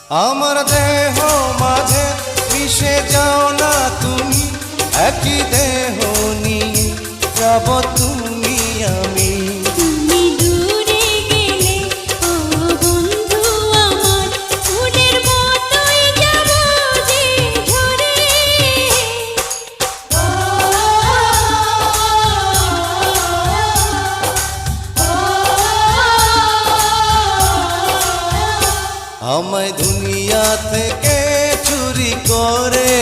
আমার দেহ মাঝে মিশে যাও না তুমি, একই দেহ নিয়ে যাব তুমি আমি। তুমি দূরে গেলে ও বন্ধু আমার, ফুলের মতোই যাব যে ঝরে। আমায় দুনিয়া থেকে চুরি করে